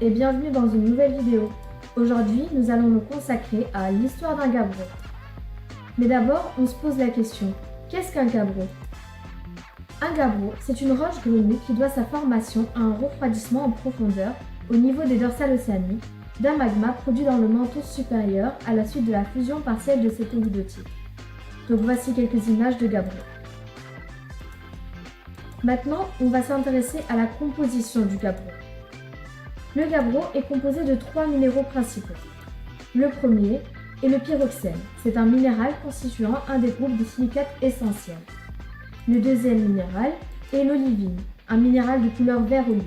et bienvenue dans une nouvelle vidéo. Aujourd'hui, nous allons nous consacrer à l'histoire d'un gabbro. Mais d'abord, on se pose la question, qu'est-ce qu'un gabbro? Un gabbro, c'est une roche grenue qui doit sa formation à un refroidissement en profondeur au niveau des dorsales océaniques d'un magma produit dans le manteau supérieur à la suite de la fusion partielle de ces péridotites. Donc voici quelques images de gabbro. Maintenant, on va s'intéresser à la composition du gabbro. Le gabbro est composé de 3 minéraux principaux. Le premier est le pyroxène. C'est un minéral constituant un des groupes des silicates essentiels. Le deuxième minéral est l'olivine, un minéral de couleur vert olive.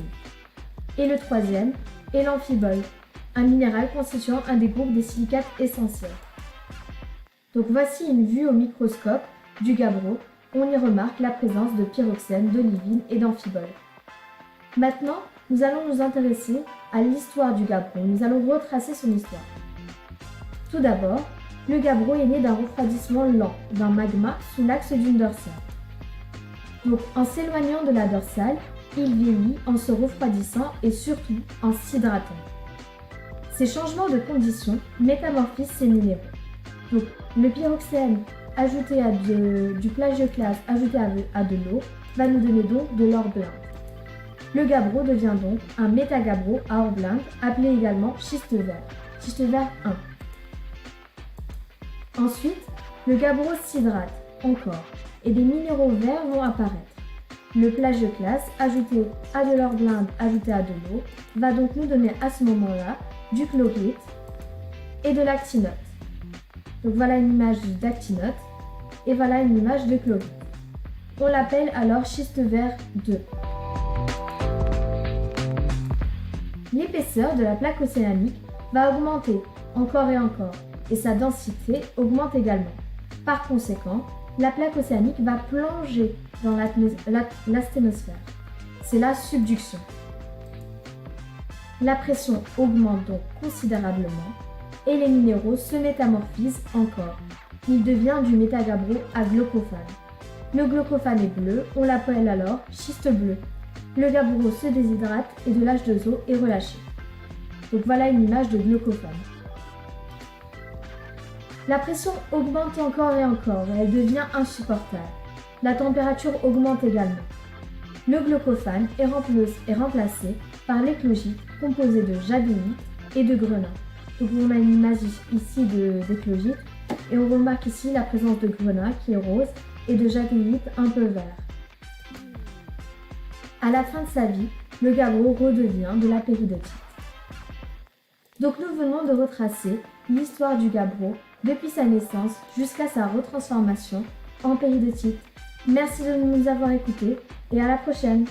Et le troisième est l'amphibole, un minéral constituant un des groupes des silicates essentiels. Donc voici une vue au microscope du gabbro. On y remarque la présence de pyroxène, d'olivine et d'amphibole. Maintenant, nous allons nous intéresser à l'histoire du gabbro. Nous allons retracer son histoire. Tout d'abord, le gabbro est né d'un refroidissement lent d'un magma sous l'axe d'une dorsale. Donc, en s'éloignant de la dorsale, il vieillit en se refroidissant et surtout en s'hydratant. Ces changements de conditions métamorphisent ces minéraux. Donc, le pyroxène ajouté à du plagioclase ajouté à de l'eau va nous donner donc de l'or blinde. Le gabbro devient donc un métagabbro à or blinde, appelé également schiste vert 1. Ensuite, le gabbro s'hydrate encore et des minéraux verts vont apparaître. Le plagioclase ajouté à de l'or blinde ajouté à de l'eau va donc nous donner à ce moment-là du chlorite et de l'actinote. Donc voilà une image d'actinote et voilà une image de chlorite. On l'appelle alors schiste vert 2. L'épaisseur de la plaque océanique va augmenter encore et encore et sa densité augmente également. Par conséquent, la plaque océanique va plonger dans l'asténosphère. C'est la subduction. La pression augmente donc considérablement et les minéraux se métamorphisent encore. Il devient du métagabbro à glaucophane. Le glaucophane est bleu, on l'appelle alors schiste bleu. Le gabbro se déshydrate et de l'H2O est relâché. Donc voilà une image de glaucophane. La pression augmente encore et encore et elle devient insupportable. La température augmente également. Le glaucophane est remplacé par l'éclogite composé de jadéite et de grenin. Donc on a une image ici d'éclogite et on remarque ici la présence de grenin qui est rose et de jadéite un peu vert. À la fin de sa vie, le gabbro redevient de la péridotite. Donc nous venons de retracer l'histoire du gabbro depuis sa naissance jusqu'à sa retransformation en péridotite. Merci de nous avoir écoutés et à la prochaine.